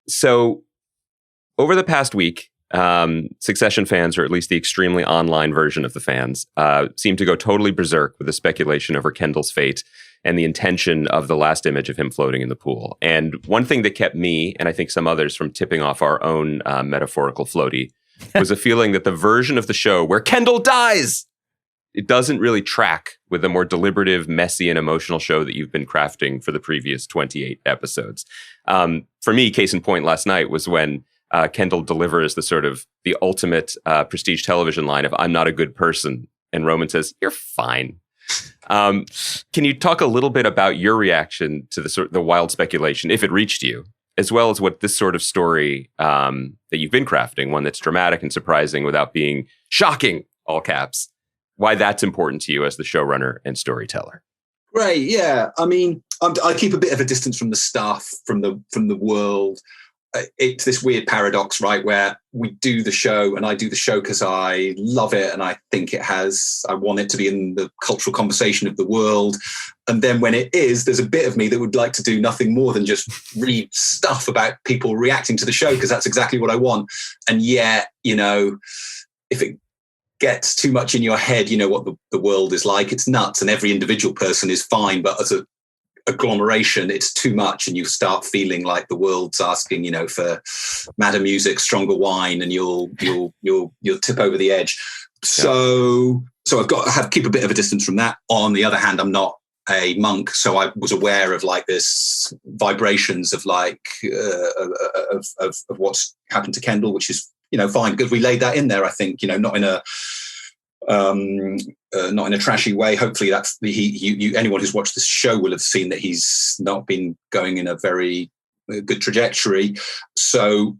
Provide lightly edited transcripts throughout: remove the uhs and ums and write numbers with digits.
So over the past week, Succession fans, or at least the extremely online version of the fans, seem to go totally berserk with the speculation over Kendall's fate and the intention of the last image of him floating in the pool. And one thing that kept me, and I think some others, from tipping off our own metaphorical floaty was a feeling that the version of the show where Kendall dies, it doesn't really track with the more deliberative, messy, and emotional show that you've been crafting for the previous 28 episodes. For me, case in point last night was when Kendall delivers the ultimate prestige television line of "I'm not a good person," and Roman says, "You're fine." Can you talk a little bit about your reaction to the wild speculation, if it reached you, as well as what this sort of story that you've been crafting, one that's dramatic and surprising without being shocking, all caps, why that's important to you as the showrunner and storyteller? Right. Yeah. I mean, I keep a bit of a distance from the stuff, from the world. It's this weird paradox, right, where we do the show and I do the show because I love it and I think I want it to be in the cultural conversation of the world. And then when it is, there's a bit of me that would like to do nothing more than just read stuff about people reacting to the show because that's exactly what I want. And yet, if it gets too much in your head, what the world is like, it's nuts, and every individual person is fine, but as a agglomeration, it's too much, and you start feeling like the world's asking, for madder music, stronger wine, and you'll tip over the edge. So I've got to keep a bit of a distance from that. On the other hand, I'm not a monk, so I was aware of like this vibrations of like of what's happened to Kendall, which is fine because we laid that in there. I think not in a trashy way. Hopefully that's anyone who's watched this show will have seen that he's not been going in a very good trajectory. So,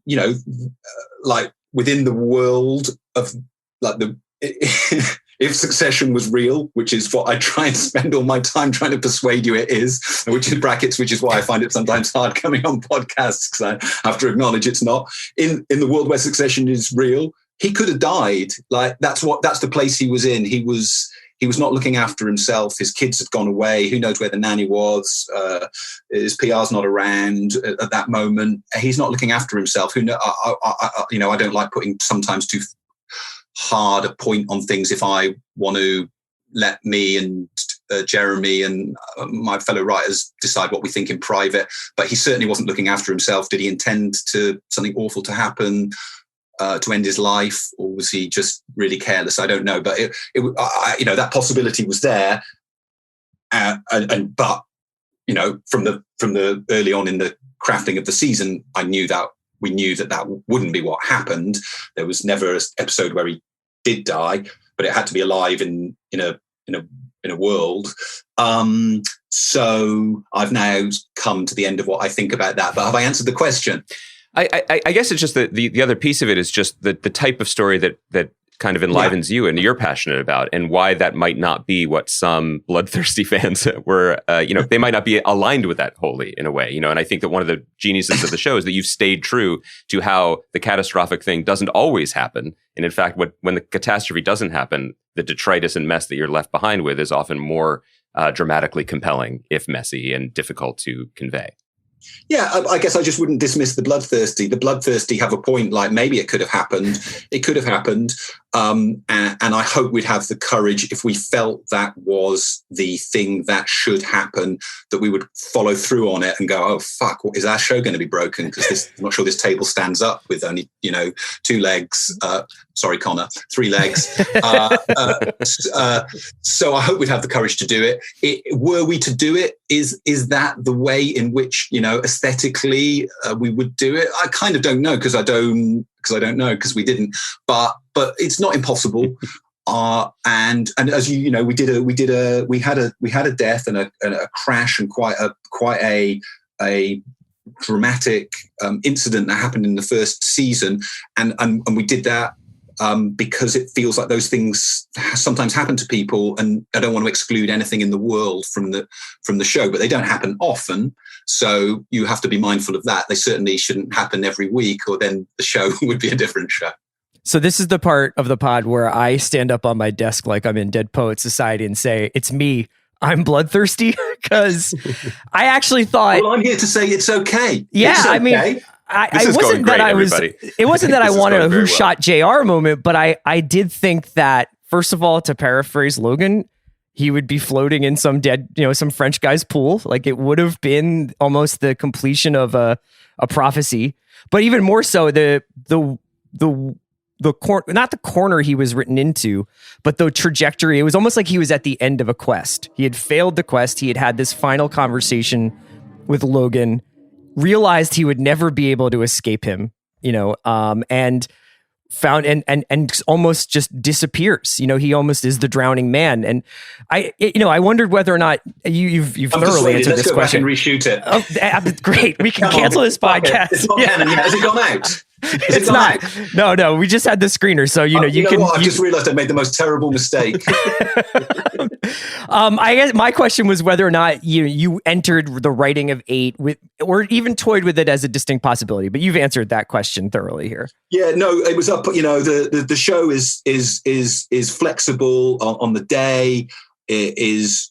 like within the world of like if Succession was real, which is what I try and spend all my time trying to persuade you it is, which is why I find it sometimes hard coming on podcasts because I have to acknowledge it's not. In the world where Succession is real, he could have died. Like that's the place he was in. He was not looking after himself. His kids had gone away. Who knows where the nanny was? His PR's not around at that moment. He's not looking after himself. I don't like putting sometimes too hard a point on things if I want to let me and Jeremy and my fellow writers decide what we think in private. But he certainly wasn't looking after himself. Did he intend something awful to happen? To end his life, or was he just really careless? I don't know, but that possibility was there. But from the early on in the crafting of the season, we knew that wouldn't be what happened. There was never an episode where he did die, but it had to be alive in a world. So I've now come to the end of what I think about that. But have I answered the question? I guess it's just the other piece of it is just the type of story that kind of enlivens you and you're passionate about, and why that might not be what some bloodthirsty fans were, they might not be aligned with that wholly in a way, and I think that one of the geniuses of the show is that you've stayed true to how the catastrophic thing doesn't always happen. And in fact, when the catastrophe doesn't happen, the detritus and mess that you're left behind with is often more dramatically compelling, if messy and difficult to convey. Yeah, I guess I just wouldn't dismiss the bloodthirsty. The bloodthirsty have a point, like maybe it could have happened. It could have happened. And I hope we'd have the courage, if we felt that was the thing that should happen, that we would follow through on it and go, oh, fuck, what is our show going to be broken? Because I'm not sure this table stands up with only, 2 legs. Sorry, Connor, 3 legs. So I hope we'd have the courage to do it. Were we to do it, is that the way in which, aesthetically we would do it? I kind of don't know because I don't know because we didn't. But it's not impossible. And as we had a death and a crash and quite a dramatic incident that happened in the first season, and we did that because it feels like those things sometimes happen to people, and I don't want to exclude anything in the world from the show, but they don't happen often. So you have to be mindful of that. They certainly shouldn't happen every week, or then the show would be a different show. So this is the part of the pod where I stand up on my desk like I'm in Dead Poets Society and say, it's me, I'm bloodthirsty, because I actually thought... Well, I'm here to say it's okay. Yeah, it's okay. This is going great, everybody. It wasn't that I wanted a who well. shot JR moment, but I did think that, first of all, to paraphrase Logan, he would be floating in some some French guy's pool. Like, it would have been almost the completion of a prophecy. But even more so, the not the corner he was written into, but the trajectory. It was almost like he was at the end of a quest. He had failed the quest. He had had this final conversation with Logan, realized he would never be able to escape him, and found and almost just disappears. He almost is the drowning man. And I wondered whether or not you've thoroughly answered this question. Let's go back and reshoot it. Oh, great. We can cancel this podcast. It's not canon yet. Has it gone out? It's not. No. We just had the screener, so you can. I just realized I made the most terrible mistake. I guess my question was whether or not you entered the writing of 8 or even toyed with it as a distinct possibility. But you've answered that question thoroughly here. Yeah, no, it was up. The show is flexible on the day. It is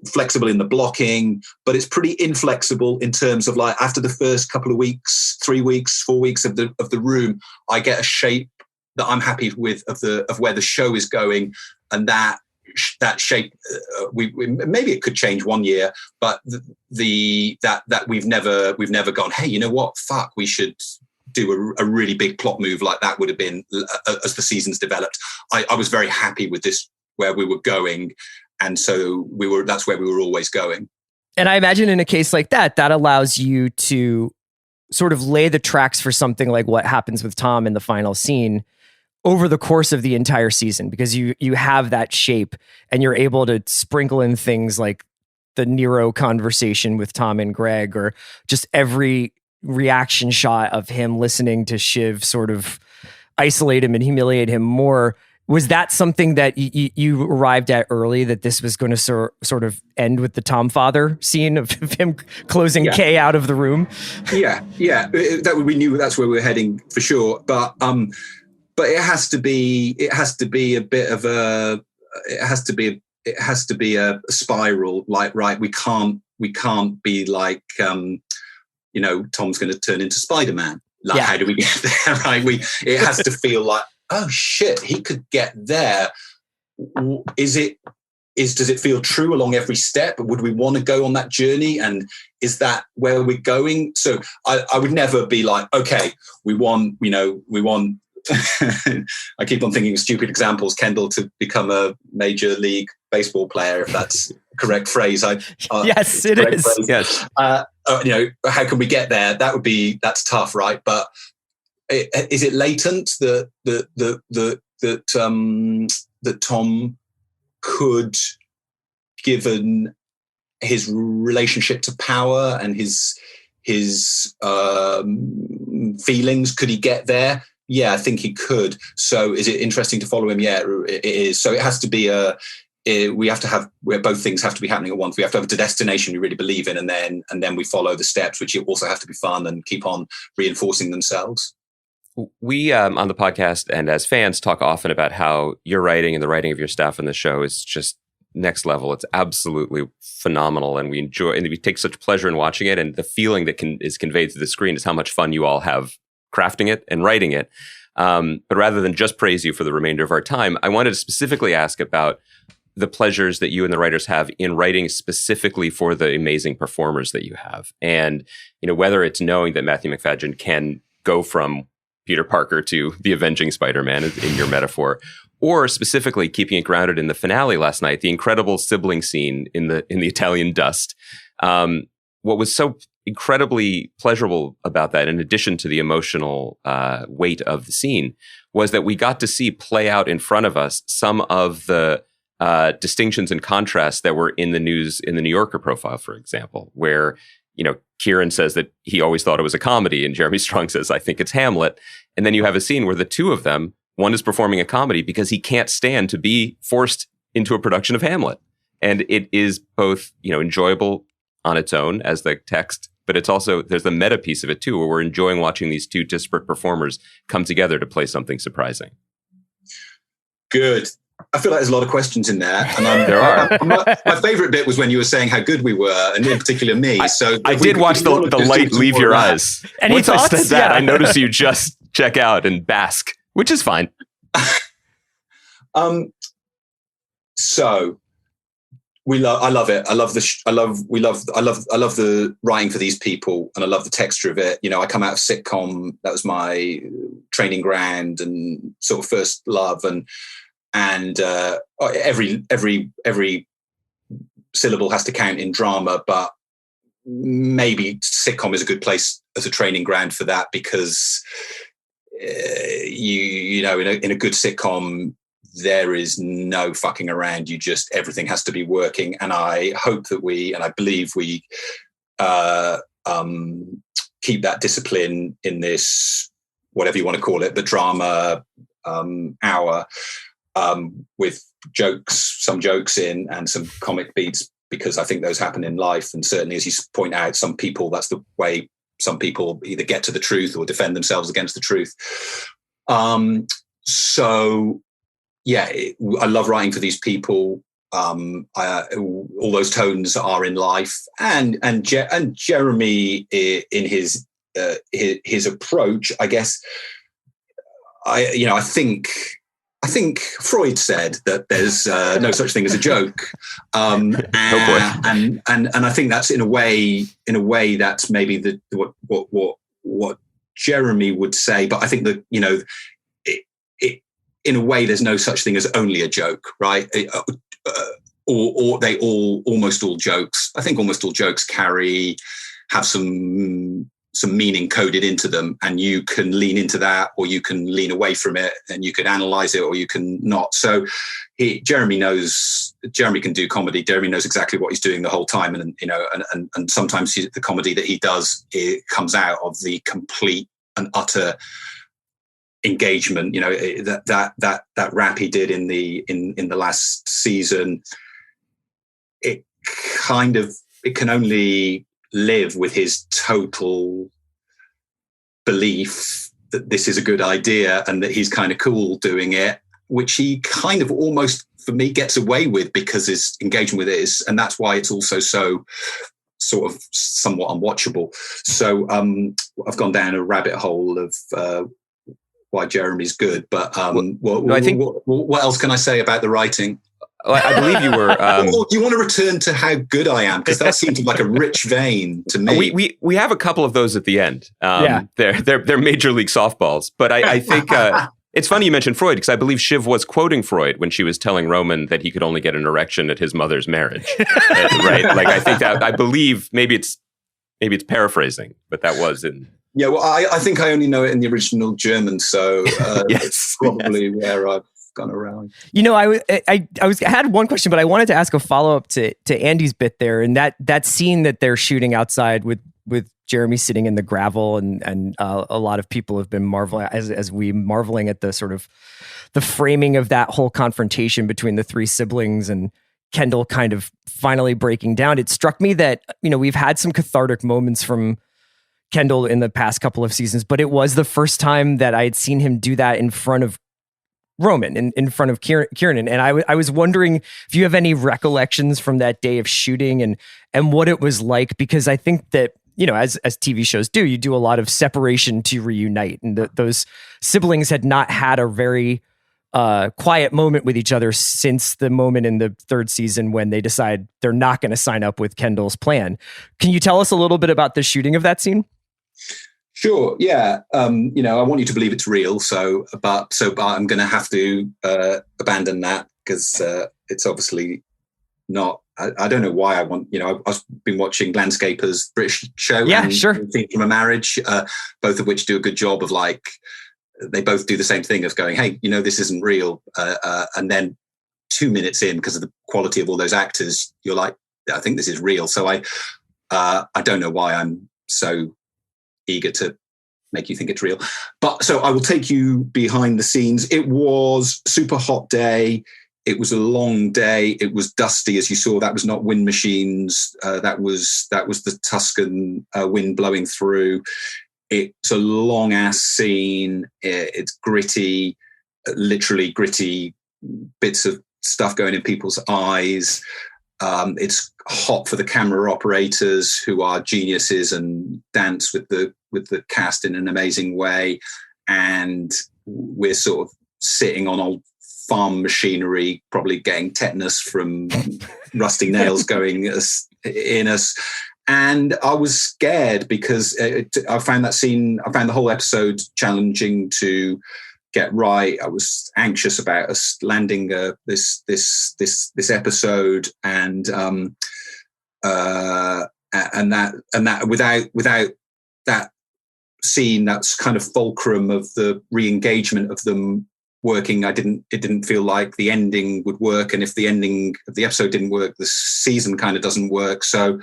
flexible in the blocking, but it's pretty inflexible in terms of, like, after the first couple of weeks, 3 weeks, 4 weeks of the room, I get a shape that I'm happy with of where the show is going, and that shape maybe it could change one year, but that we've never gone, hey, you know what, fuck, we should do a really big plot move like that would have been as the seasons developed. I was very happy with this, where we were going. And so that's where we were always going. And I imagine in a case like that allows you to sort of lay the tracks for something like what happens with Tom in the final scene over the course of the entire season, because you have that shape and you're able to sprinkle in things like the Nero conversation with Tom and Greg, or just every reaction shot of him listening to Shiv sort of isolate him and humiliate him more. Was that something that you arrived at early, that this was going to sort of end with the Tom father scene of him closing Kay out of the room? Yeah. We knew that's where we were heading for sure. But it has to be a bit of it has to be a spiral. Like, right, we can't be like, Tom's going to turn into Spider-Man. Like, how do we get there? Right. It has to feel like, oh shit, he could get there. Does it feel true along every step? Would we want to go on that journey? And is that where we're going? So I would never be like, okay, we want, I keep on thinking of stupid examples, Kendall to become a major league baseball player, if that's the correct phrase. Yes, it is. Phrase. Yes. How can we get there? That's tough, right? But is it latent that Tom could, given his relationship to power and his feelings, could he get there? Yeah, I think he could. So is it interesting to follow him? Yeah, it is. So it has to be we have to have, where both things have to be happening at once. We have to have a destination we really believe in, and then we follow the steps, which also have to be fun and keep on reinforcing themselves. We, on the podcast and as fans, talk often about how your writing and the writing of your staff on the show is just next level. It's absolutely phenomenal, and we enjoy, and we take such pleasure in watching it. And the feeling that is conveyed to the screen is how much fun you all have crafting it and writing it. But rather than just praise you for the remainder of our time, I wanted to specifically ask about the pleasures that you and the writers have in writing specifically for the amazing performers that you have. And, whether it's knowing that Matthew Macfadyen can go from Peter Parker to the avenging Spider-Man in your metaphor, or specifically keeping it grounded in the finale last night, the incredible sibling scene in the Italian dust. What was so incredibly pleasurable about that, in addition to the emotional weight of the scene, was that we got to see play out in front of us some of the distinctions and contrasts that were in the news in the New Yorker profile, for example, where Kieran says that he always thought it was a comedy, and Jeremy Strong says, I think it's Hamlet. And then you have a scene where the two of them, one is performing a comedy because he can't stand to be forced into a production of Hamlet. And it is both, enjoyable on its own as the text, but it's also, there's the meta piece of it too, where we're enjoying watching these two disparate performers come together to play something surprising. Good. I feel like there's a lot of questions in there, and There are. My favourite bit was when you were saying how good we were, and in particular me. I did watch the light leave your eyes. Any Once thoughts? I said that, Yeah. I noticed you just check out and bask, which is fine. So I love it. I love the writing for these people, and I love the texture of it. You know, I come out of sitcom. That was my training ground and sort of first love, and every syllable has to count in drama, but maybe sitcom is a good place as a training ground for that, because you know in a good sitcom there is no fucking around. Everything has to be working, and I hope that I believe we keep that discipline in this, whatever you want to call it, the drama hour, with some jokes in and some comic beats, because I think those happen in life. And certainly, as you point out, some people, that's the way some people either get to the truth or defend themselves against the truth. So yeah, I love writing for these people. All those tones are in life, and Jeremy in his approach, I guess. I think Freud said that there's no such thing as a joke, and I think that's in a way that's maybe what Jeremy would say. But I think that in a way, there's no such thing as only a joke, right? Or almost all jokes. I think almost all jokes have some meaning coded into them, and you can lean into that, or you can lean away from it, and you can analyze it, or you can not. So Jeremy can do comedy. Jeremy knows exactly what he's doing the whole time, and sometimes the comedy that he does, it comes out of the complete and utter engagement. That rap he did in the last season, it can only live with his total belief that this is a good idea and that he's kind of cool doing it, which he kind of almost, for me, gets away with because his engagement with it is, and that's why it's also so sort of somewhat unwatchable. So I've gone down a rabbit hole of why Jeremy's good, but what else can I say about the writing? I believe you were. You want to return to how good I am, because that seems like a rich vein to me. We have a couple of those at the end. Yeah. They're major league softballs. But I think it's funny you mentioned Freud, because I believe Shiv was quoting Freud when she was telling Roman that he could only get an erection at his mother's marriage. Right? Like, I think that, I believe maybe it's paraphrasing, but that was in. Yeah, well, I think I only know it in the original German, so Yes. it's probably where I've gone around. I had one question, but I wanted to ask a follow up to Andy's bit there, and that scene that they're shooting outside with Jeremy sitting in the gravel, and a lot of people have been marveling marveling at the sort of the framing of that whole confrontation between the three siblings and Kendall kind of finally breaking down. It struck me that we've had some cathartic moments from Kendall in the past couple of seasons, but it was the first time that I had seen him do that in front of Roman, in front of Kieran. And I was wondering if you have any recollections from that day of shooting and what it was like, because I think that, as TV shows do, you do a lot of separation to reunite. And those siblings had not had a very quiet moment with each other since the moment in the third season when they decide they're not going to sign up with Kendall's plan. Can you tell us a little bit about the shooting of that scene? Sure. Yeah. I want you to believe it's real. But I'm going to have to abandon that, because it's obviously not. I don't know why I want. I've been watching Landscapers British show. Yeah, and sure. Theme from a Marriage, both of which do a good job of they both do the same thing of going, hey, this isn't real, and then 2 minutes in, because of the quality of all those actors, you're like, I think this is real. So I don't know why I'm so eager to make you think it's real. But so I will take you behind the scenes. It was a super hot day. It was a long day. It was dusty, as you saw. That was not wind machines. That was the Tuscan wind blowing through. It's a long ass scene. It's gritty, literally gritty bits of stuff going in people's eyes. It's hot for the camera operators, who are geniuses and dance with the cast in an amazing way. And we're sort of sitting on old farm machinery, probably getting tetanus from rusty nails going in us. And I was scared because I found the whole episode challenging to get right. I was anxious about us landing this episode, and that without that scene, that's kind of fulcrum of the re-engagement of them working. It didn't feel like the ending would work, and if the ending of the episode didn't work, the season kind of doesn't work. So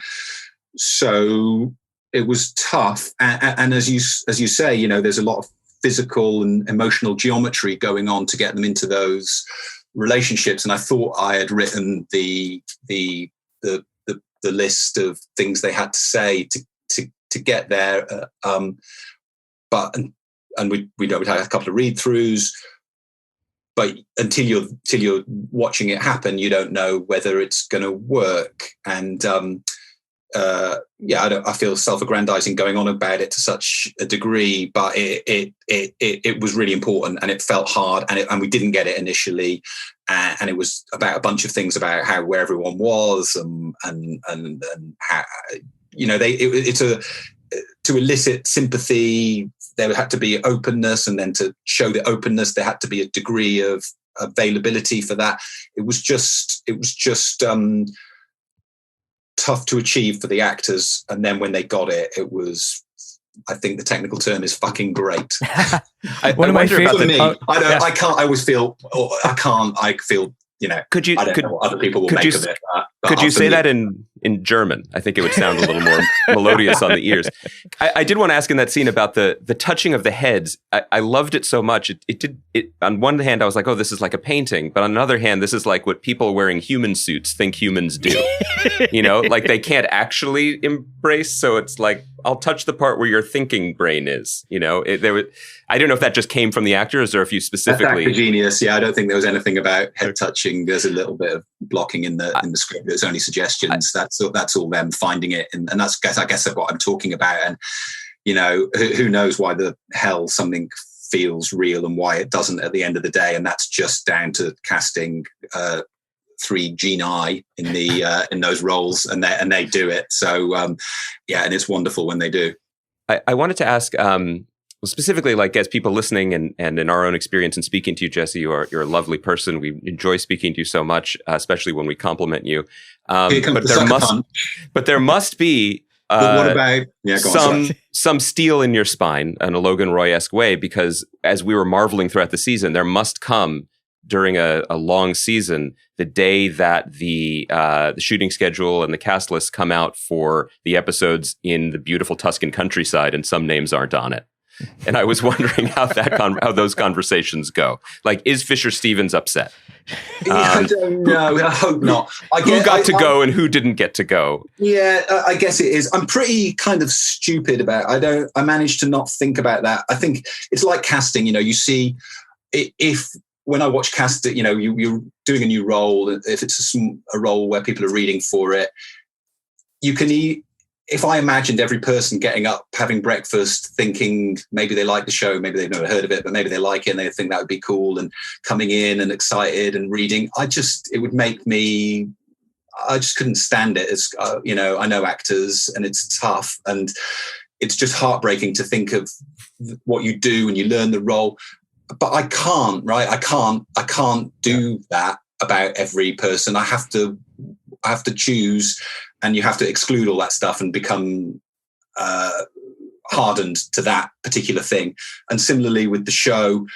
it was tough, and as you say, you know, there's a lot of physical and emotional geometry going on to get them into those relationships. And I thought I had written the list of things they had to say to get there, but we'd had a couple of read-throughs. But until you're watching it happen, you don't know whether it's going to work. And I feel self-aggrandizing going on about it to such a degree, but it was really important, and it felt hard, and we didn't get it initially, and it was about a bunch of things about where everyone was, and how, you know, to elicit sympathy, there had to be openness, and then to show the openness, there had to be a degree of availability for that. It was just tough to achieve for the actors, and then when they got it, it was, I think the technical term is fucking great. One of my favorite. For me, I can't. I always feel. I feel. You know. I don't know what other people will make of it. Could you say that in German? I think it would sound a little more melodious on the ears. I did want to ask in that scene about the touching of the heads. I loved it so much. It on one hand, I was like, oh, this is like a painting. But on the other hand, this is like what people wearing human suits think humans do. You know, like they can't actually embrace. So it's like, I'll touch the part where your thinking brain is. You know, I don't know if that just came from the actors or if you specifically. That's genius. Yeah, I don't think there was anything about head touching. There's a little bit of blocking in the script. There's only suggestions. That's all them finding it, and that's, I guess, what I'm talking about. And you know, who knows why the hell something feels real and why it doesn't at the end of the day, and that's just down to casting 3 geni in those roles, and they do it. So and it's wonderful when they do. I wanted to ask. Specifically, like as people listening and in our own experience in speaking to you, Jesse, you're a lovely person. We enjoy speaking to you so much, especially when we compliment you. But there must be what about some steel in your spine in a Logan Roy-esque way, because as we were marveling throughout the season, there must come during a long season the day that the shooting schedule and the cast lists come out for the episodes in the beautiful Tuscan countryside, and some names aren't on it. And I was wondering how those conversations go. Like, is Fisher Stevens upset? I don't know. I hope not. Who got to go and who didn't get to go? Yeah, I guess it is. I'm pretty kind of stupid about it. I managed to not think about that. I think it's like casting. You know, you see, when I watch casting, you know, you're doing a new role. If it's a role where people are reading for it, you can if I imagined every person getting up, having breakfast, thinking maybe they like the show, maybe they've never heard of it, but maybe they like it and they think that would be cool, and coming in and excited and reading, it would make me, I just couldn't stand it. It's, you know, I know actors and it's tough, and it's just heartbreaking to think of what you do and you learn the role, but I can't, right? I can't do that about every person. I have to choose. And you have to exclude all that stuff and become hardened to that particular thing. And similarly with the show,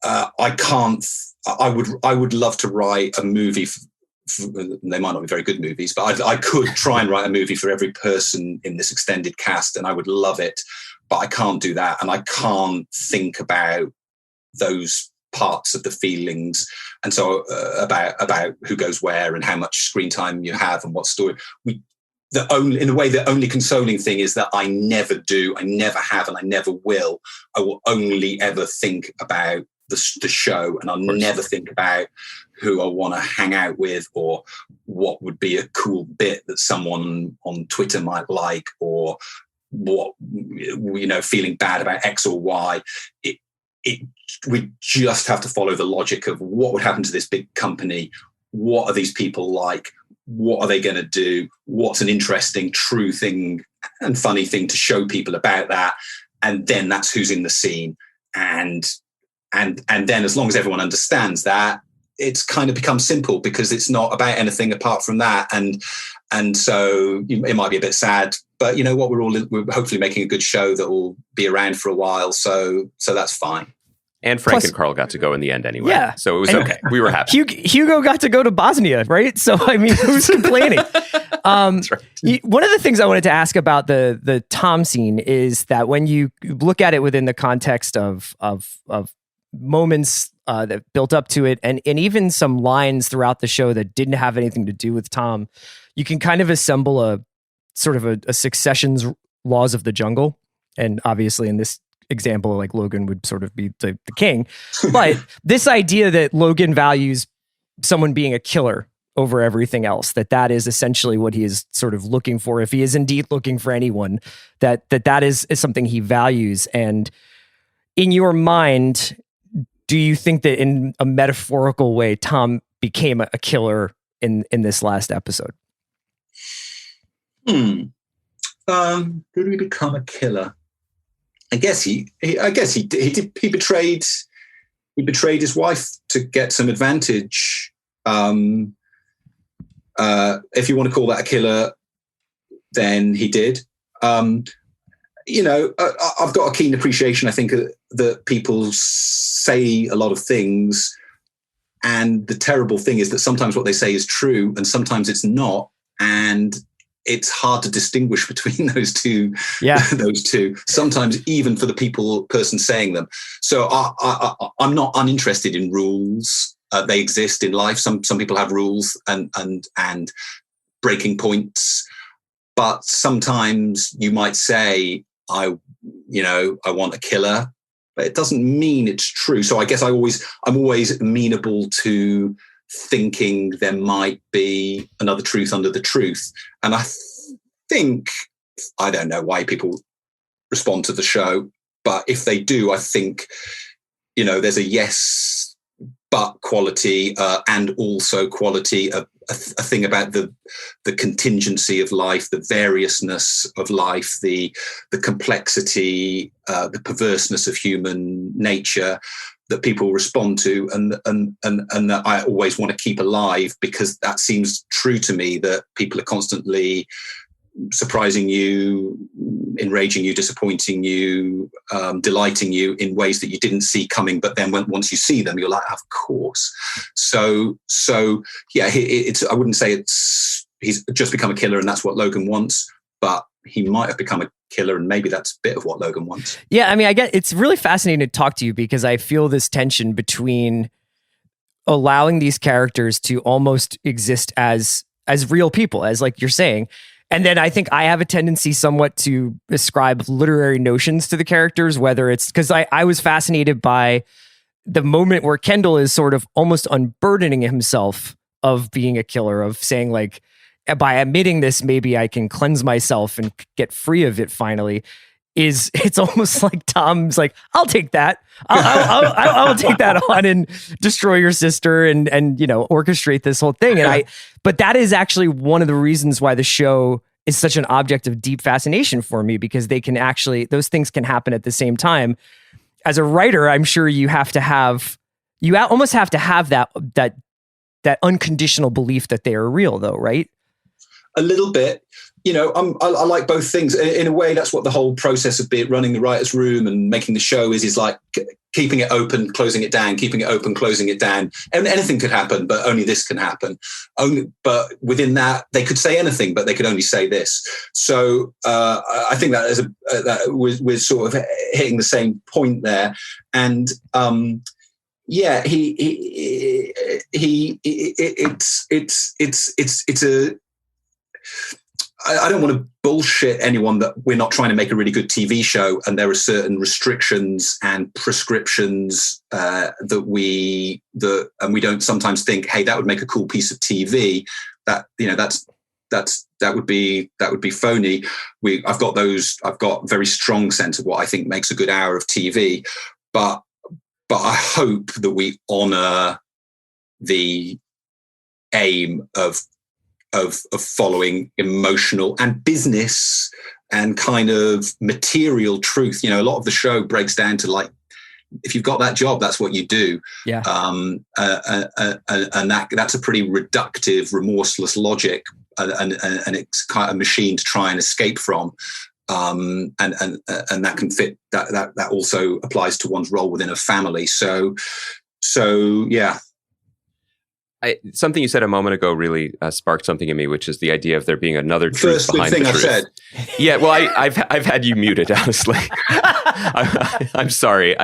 I would love to write a movie. They might not be very good movies, but I could try and write a movie for every person in this extended cast, and I would love it. But I can't do that, and I can't think about those parts of the feelings, and so about who goes where and how much screen time you have and what story. The only consoling thing is that I never do, I never have, and I never will. I will only ever think about the show, and I'll never think about who I want to hang out with or what would be a cool bit that someone on Twitter might like, or what, feeling bad about X or Y. We just have to follow the logic of what would happen to this big company. What are these people like? What are they going to do? What's an interesting, true thing and funny thing to show people about that? And then that's who's in the scene. And then as long as everyone understands that, it's kind of becomes simple, because it's not about anything apart from that. And so it might be a bit sad, but you know what? We're hopefully making a good show that will be around for a while. So that's fine. And Frank and Carl got to go in the end anyway. Yeah. So it was okay. We were happy. Hugo got to go to Bosnia, right? So, I mean, who's complaining? That's right. One of the things I wanted to ask about the Tom scene is that when you look at it within the context of moments that built up to it, and even some lines throughout the show that didn't have anything to do with Tom, you can kind of assemble a sort of a Succession's laws of the jungle. And obviously in this example, like Logan would sort of be the king. But this idea that Logan values someone being a killer over everything else, that is essentially what he is sort of looking for. If he is indeed looking for anyone, that is something he values. And in your mind, do you think that in a metaphorical way, Tom became a killer in this last episode? Did he become a killer? I guess he did. He betrayed his wife to get some advantage. If you want to call that a killer, then he did. I've got a keen appreciation, I think, that people say a lot of things, and the terrible thing is that sometimes what they say is true and sometimes it's not, and it's hard to distinguish between those two. Yeah. Those two. Sometimes even for the person saying them. So I'm not uninterested in rules. They exist in life. Some people have rules and breaking points. But sometimes you might say, I want a killer, but it doesn't mean it's true. So I guess I'm always amenable to thinking there might be another truth under the truth. And I think, I don't know why people respond to the show, but if they do, I think, there's a yes, but quality, and also quality, a thing about the contingency of life, the variousness of life, the complexity, the perverseness of human nature that people respond to, and that I always want to keep alive, because that seems true to me, that people are constantly surprising you, enraging you, disappointing you, delighting you in ways that you didn't see coming. But then once you see them, you're like, of course. So yeah, I wouldn't say he's just become a killer and that's what Logan wants, but he might have become a killer, and maybe that's a bit of what Logan wants. Yeah, I mean, it's really fascinating to talk to you, because I feel this tension between allowing these characters to almost exist as real people, as like you're saying. And then I think I have a tendency somewhat to ascribe literary notions to the characters, whether it's because I was fascinated by the moment where Kendall is sort of almost unburdening himself of being a killer, of saying like, by admitting this, maybe I can cleanse myself and get free of it finally. It's almost like Tom's like, I'll take that. I'll take that on and destroy your sister and orchestrate this whole thing. But that is actually one of the reasons why the show is such an object of deep fascination for me, because those things can happen at the same time. As a writer, I'm sure you almost have to have that unconditional belief that they are real, though, right? A little bit. I like both things. In a way, that's what the whole process of running the writer's room and making the show is like keeping it open, closing it down, keeping it open, closing it down. And anything could happen, but only this can happen. But within that, they could say anything, but they could only say this. So I think that we're sort of hitting the same point there. And yeah, it's I don't want to bullshit anyone that we're not trying to make a really good TV show, and there are certain restrictions and prescriptions and we don't sometimes think, hey, that would make a cool piece of TV. That would be phony. I've got a very strong sense of what I think makes a good hour of TV, but I hope that we honor the aim of following emotional and business and kind of material truth. A lot of the show breaks down to, like, if you've got that job, that's what you do. Yeah. And that's a pretty reductive, remorseless logic, and it's kind of a machine to try and escape from. And that can fit. That also applies to one's role within a family. So yeah. Something you said a moment ago really sparked something in me, which is the idea of there being another truth behind the truth. First thing I said. Yeah, well, I've had you muted, honestly. I'm sorry.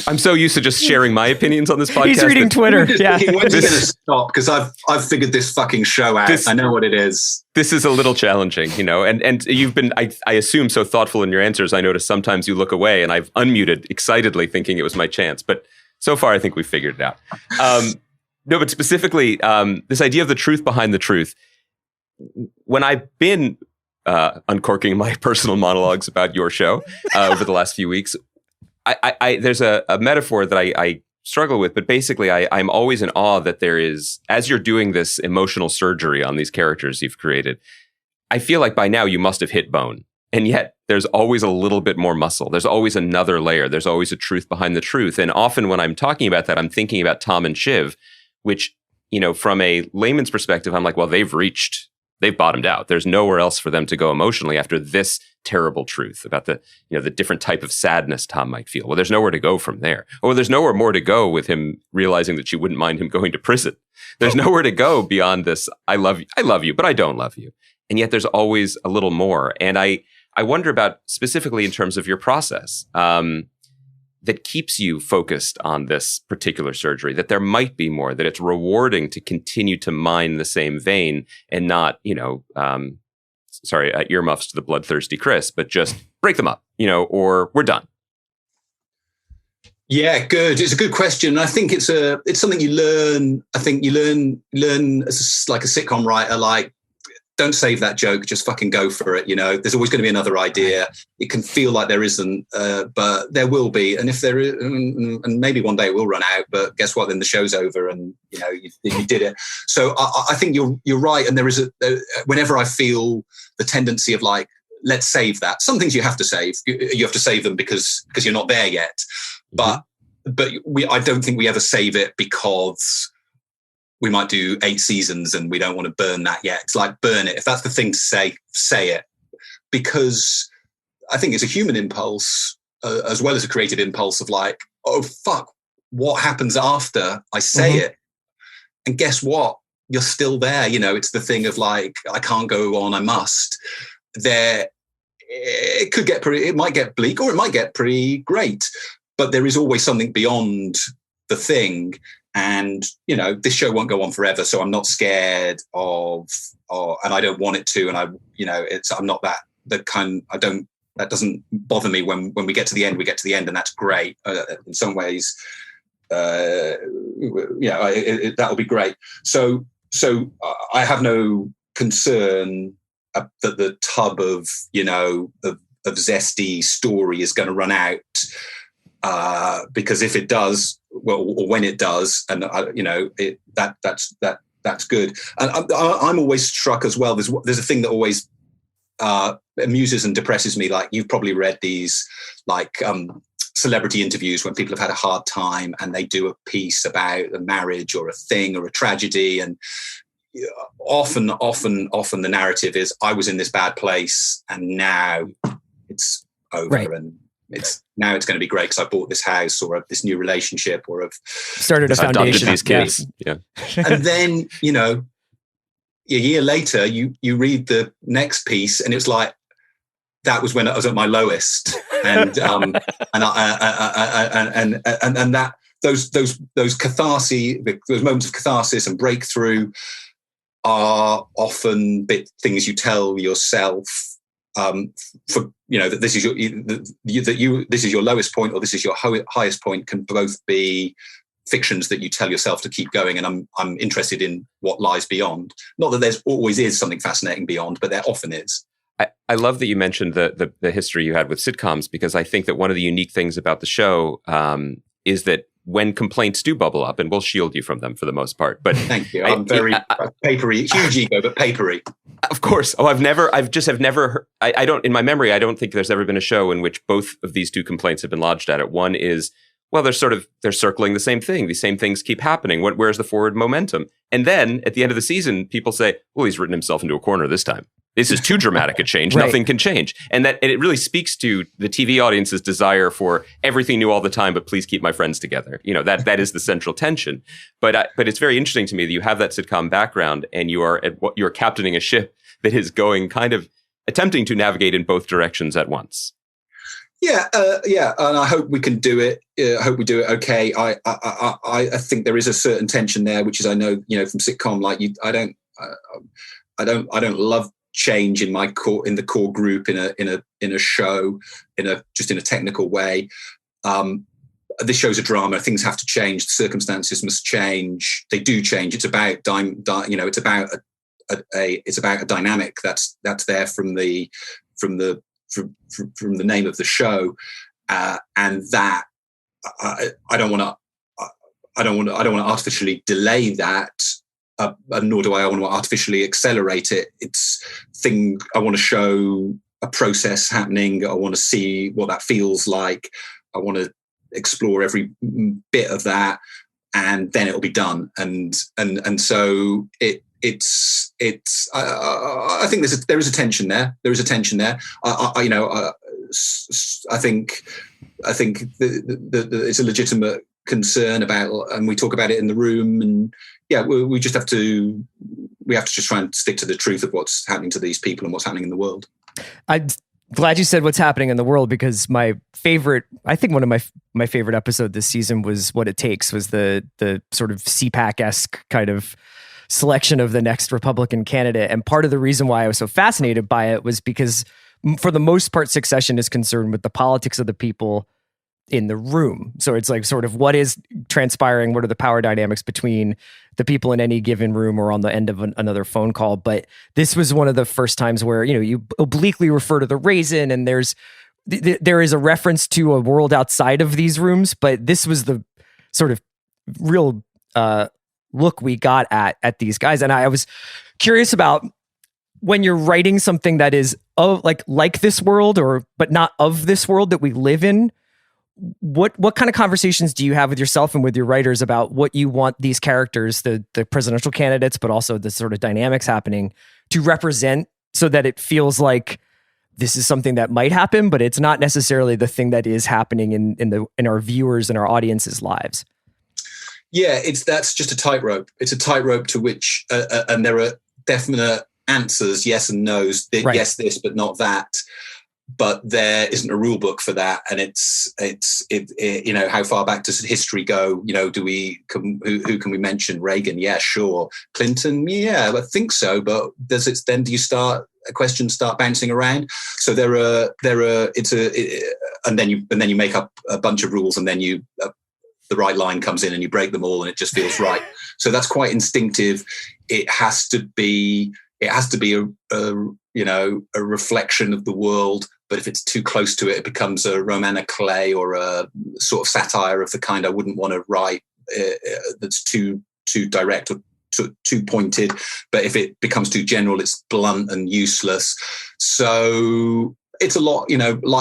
I'm so used to just sharing my opinions on this podcast. He's reading Twitter. Yeah. When's he going to stop? Because I've figured this fucking show out. I know what it is. This is a little challenging, and you've been, I assume, so thoughtful in your answers. I notice sometimes you look away, and I've unmuted excitedly thinking it was my chance. But so far, I think we've figured it out. No, but specifically, this idea of the truth behind the truth. When I've been uncorking my personal monologues about your show over the last few weeks, there's a metaphor that I struggle with, but basically I'm always in awe that there is, as you're doing this emotional surgery on these characters you've created, I feel like by now you must have hit bone. And yet there's always a little bit more muscle. There's always another layer. There's always a truth behind the truth. And often when I'm talking about that, I'm thinking about Tom and Shiv, which, from a layman's perspective, I'm like, well, they've bottomed out. There's nowhere else for them to go emotionally after this terrible truth about the different type of sadness Tom might feel. Well, there's nowhere to go from there. Or there's nowhere more to go with him realizing that she wouldn't mind him going to prison. There's nowhere to go beyond this. I love you, but I don't love you. And yet there's always a little more. And I wonder about specifically in terms of your process, that keeps you focused on this particular surgery, that there might be more, that it's rewarding to continue to mine the same vein and not, earmuffs to the bloodthirsty Chris, but just break them up, or we're done. Yeah, good. It's a good question. I think it's something you learn. I think you learn as like a sitcom writer, like, don't save that joke, just fucking go for it. There's always going to be another idea. It can feel like there isn't, but there will be. And if there is, and maybe one day it will run out, but guess what? Then the show's over and, you did it. So I think you're right. And there is whenever I feel the tendency of like, let's save that. Some things you have to save. You have to save them because you're not there yet. But I don't think we ever save it because we might do 8 seasons and we don't want to burn that yet. It's like, burn it. If that's the thing to say it. Because I think it's a human impulse as well as a creative impulse of like, oh, fuck, what happens after I say it? And guess what? You're still there. It's the thing of like, I can't go on, I must. It might get bleak or it might get pretty great, but there is always something beyond the thing. And, this show won't go on forever. So I'm not scared and I don't want it to. And I'm not that doesn't bother me when we get to the end, and that's great. In some ways, that'll be great. So I have no concern that the tub of zesty story is going to run out. Because if it does, or when it does, and that's good. And I'm always struck as well. There's a thing that always amuses and depresses me. Like, you've probably read these, like celebrity interviews when people have had a hard time and they do a piece about a marriage or a thing or a tragedy, and often the narrative is, I was in this bad place and now it's over. Right. And it's going to be great because I bought this house or this new relationship or I've started a foundation. These kids. Yeah. And then, a year later, you read the next piece and it's like, that was when I was at my lowest. And, and that those catharsis, those moments of catharsis and breakthrough, are often things you tell yourself, for that this is this is your lowest point or this is your highest point, can both be fictions that you tell yourself to keep going. And I'm interested in what lies beyond. Not that there's always is something fascinating beyond, but there often is. I love that you mentioned the history you had with sitcoms, because I think that one of the unique things about the show is that when complaints do bubble up, and we'll shield you from them for the most part. But thank you. I'm very papery, huge ego, but papery. Of course. Oh, I've never heard, I don't, in my memory, I don't think there's ever been a show in which both of these two complaints have been lodged at it. One is, well, they're circling the same thing. These same things keep happening. Where's the forward momentum? And then at the end of the season, people say, well, he's written himself into a corner this time. This is too dramatic a change. Right. Nothing can change. And it really speaks to the TV audience's desire for everything new all the time, but please keep my friends together. That is the central tension. But it's very interesting to me that you have that sitcom background and you're captaining a ship that is going kind of attempting to navigate in both directions at once. Yeah, and I hope we can do it. I hope we do it okay. I think there is a certain tension there, which is, I know, from sitcom, like I don't love change in the core group in a show in a technical way. This show's a drama. Things have to change. The circumstances must change. They do change. It's about it's about a dynamic that's there from the name of the show, and that I don't want to artificially delay that. Nor do I want to artificially accelerate it. I want to show a process happening. I want to see what that feels like. I want to explore every bit of that, and then it'll be done. And so it's. I think there is a tension there. There is a tension there. I think it's a legitimate concern about, and we talk about it in the room, and we just have to just try and stick to the truth of what's happening to these people and what's happening in the world. I'm glad you said what's happening in the world, because I think one of my favorite episode this season was What It Takes, was the sort of CPAC-esque kind of selection of the next Republican candidate. And part of the reason why I was so fascinated by it was because for the most part, Succession is concerned with the politics of the people in the room. So it's like sort of what is transpiring, what are the power dynamics between the people in any given room or on the end of another phone call. But this was one of the first times where, you obliquely refer to the raisin, and there is a reference to a world outside of these rooms, but this was the sort of real look we got at these guys. And I was curious about, when you're writing something that is of like this world, but not of this world that we live in, what kind of conversations do you have with yourself and with your writers about what you want these characters, the presidential candidates, but also the sort of dynamics happening, to represent, so that it feels like this is something that might happen, but it's not necessarily the thing that is happening in our viewers and our audience's lives? Yeah, that's just a tightrope. It's a tightrope to which, and there are definite answers, yes and no's. Right. Yes, this, but not that. But there isn't a rule book for that, and it's how far back does history go? Who can we mention? Reagan, yeah, sure. Clinton, yeah, I think so. But does it then? Do you start questions start bouncing around? So and then you make up a bunch of rules, and then the right line comes in, and you break them all, and it just feels right. So that's quite instinctive. It has to be a reflection of the world. But if it's too close to it, it becomes a roman à clef, or a sort of satire of the kind I wouldn't want to write, that's too direct or too pointed. But if it becomes too general, it's blunt and useless. So it's a lot,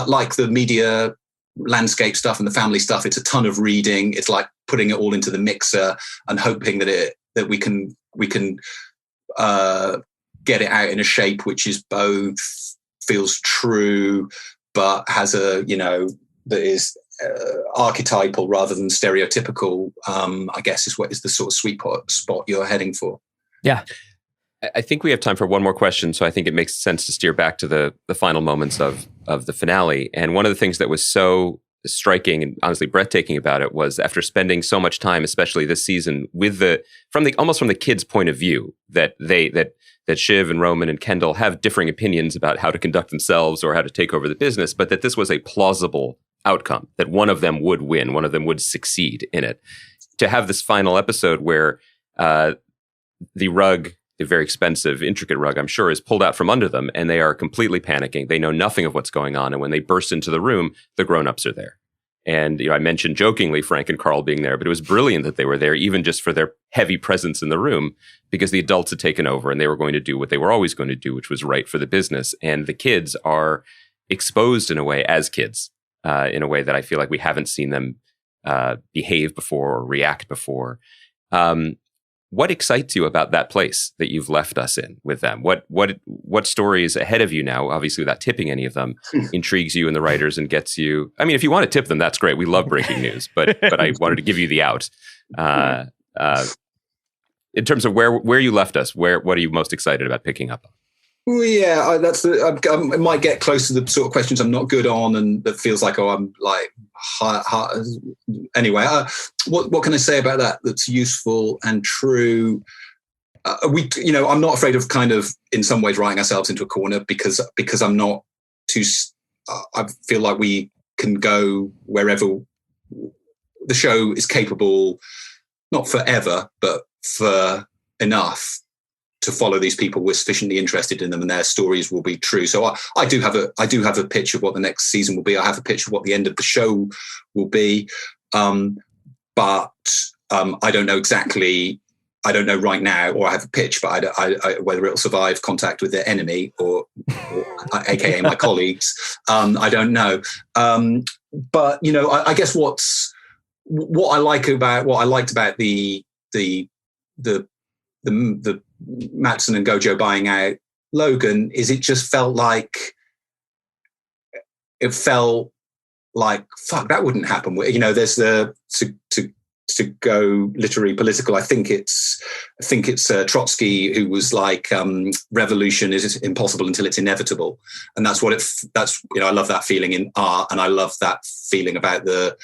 like the media landscape stuff and the family stuff. It's a ton of reading. It's like putting it all into the mixer and hoping that we can get it out in a shape which is both feels true, but has that is archetypal rather than stereotypical. I guess is the sort of sweet spot you're heading for. Yeah, I think we have time for one more question, so I think it makes sense to steer back to the final moments of the finale. And one of the things that was so striking and honestly breathtaking about it was after spending so much time, especially this season, with from the kids' point of view, that Shiv and Roman and Kendall have differing opinions about how to conduct themselves or how to take over the business, but that this was a plausible outcome, that one of them would win, one of them would succeed in it. To have this final episode where the rug, a very expensive, intricate rug, I'm sure, is pulled out from under them, and they are completely panicking. They know nothing of what's going on, and when they burst into the room, the grown-ups are there. And I mentioned jokingly Frank and Carl being there, but it was brilliant that they were there, even just for their heavy presence in the room, because the adults had taken over and they were going to do what they were always going to do, which was right for the business. And the kids are exposed in a way as kids, in a way that I feel like we haven't seen them behave before or react before. What excites you about that place that you've left us in with them? What stories ahead of you now, obviously without tipping any of them, intrigues you and the writers and gets you? I mean, if you want to tip them, that's great. We love breaking news, but I wanted to give you the out. In terms of where you left us, what are you most excited about picking up on? Well, yeah, I might get close to the sort of questions I'm not good on, and that feels like, I'm like, anyway. What can I say about that that's useful and true? I'm not afraid of kind of in some ways writing ourselves into a corner because I'm not too. I feel like we can go wherever the show is capable, not forever, but for enough to follow these people. We're sufficiently interested in them, and their stories will be true. So I do have a pitch of what the next season will be. I have a pitch of what the end of the show will be, but I don't know exactly. I don't know right now, or I have a pitch, but I whether it'll survive contact with the enemy or AKA my colleagues. I don't know. But I guess what I liked about the Mattson and Gojo buying out Logan is it felt like fuck, that wouldn't happen. There's to go literary political. I think it's Trotsky who was like, revolution is impossible until it's inevitable, and that's I love that feeling in art, and I love that feeling about the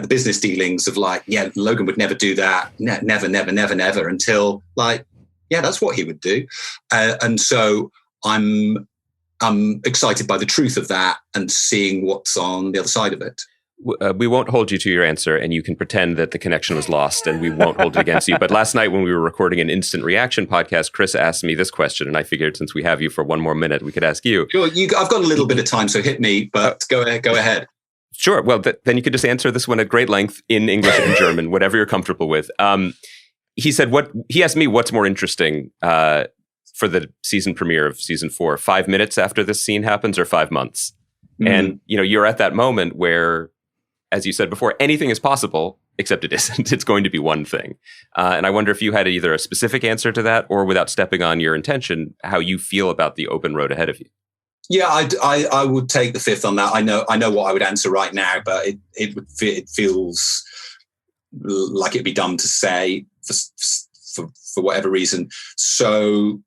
business dealings of like, yeah, Logan would never do that, never until like, yeah, that's what he would do, and so I'm excited by the truth of that and seeing what's on the other side of it. We won't hold you to your answer, and you can pretend that the connection was lost, and we won't hold it against you. But last night when we were recording an instant reaction podcast, Chris asked me this question, and I figured since we have you for one more minute, we could ask you. Sure, I've got a little bit of time, so hit me, but go ahead. Sure. Well, then you could just answer this one at great length in English and German, whatever you're comfortable with. He said, he asked me what's more interesting for the season premiere of season 4, 5 minutes after this scene happens or 5 months? Mm-hmm. And, you're at that moment where, as you said before, anything is possible, except it isn't. It's going to be one thing. And I wonder if you had either a specific answer to that or, without stepping on your intention, how you feel about the open road ahead of you. Yeah, I would take the fifth on that. I know what I would answer right now, but it feels like it'd be dumb to say for whatever reason. So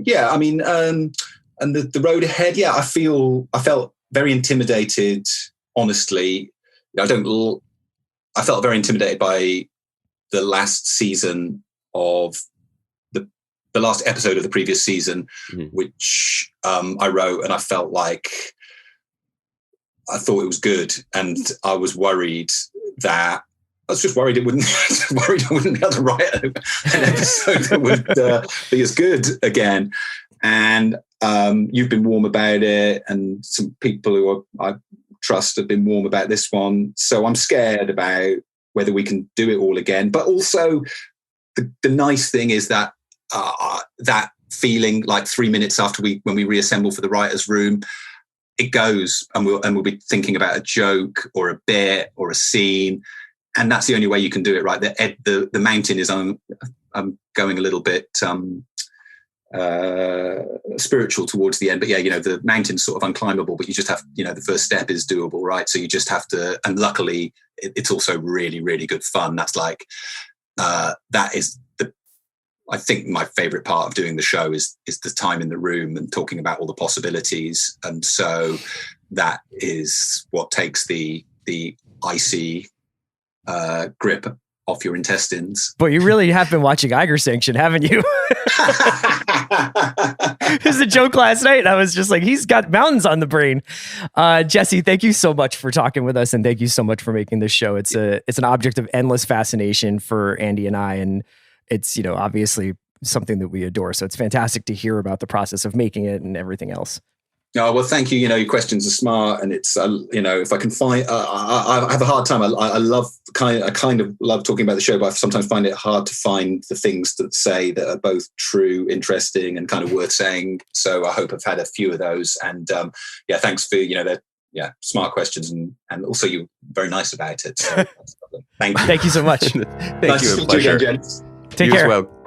yeah, I mean, and the road ahead. Yeah, I felt very intimidated. Honestly, I felt very intimidated by the last season of the last episode of the previous season, mm-hmm. which I wrote, and I felt like I thought it was good, and I was worried that I wouldn't be able to write an episode that would be as good again. And you've been warm about it, and some people who I trust have been warm about this one. So I'm scared about whether we can do it all again. But also, the nice thing is that that feeling like 3 minutes after when we reassemble for the writer's room, it goes, and we'll be thinking about a joke or a bit or a scene, and that's the only way you can do it, right? The mountain is I'm going a little bit spiritual towards the end, but yeah, the mountain's sort of unclimbable, but you just have, the first step is doable, right? So you just have to, and luckily it's also really, really good fun. That's like, that is I think my favorite part of doing the show is the time in the room and talking about all the possibilities. And so that is what takes the the icy grip off your intestines. But you really have been watching Eiger Sanction, haven't you? It was a joke last night. I was just like, he's got mountains on the brain. Jesse, thank you so much for talking with us, and thank you so much for making this show. It's an object of endless fascination for Andy and I, and it's, you know, obviously something that we adore. So it's fantastic to hear about the process of making it and everything else. Oh, well, thank you. You know, your questions are smart, and it's, you know, if I can find, I have a hard time. I love kind of love talking about the show, but I sometimes find it hard to find the things that say that are both true, interesting, and kind of worth saying. So I hope I've had a few of those. And yeah, thanks for, you know, smart questions, and also you're very nice about it. So thank you. Thank you so much. Thank nice you. to A pleasure. meet you again, gents. Take You care. as well.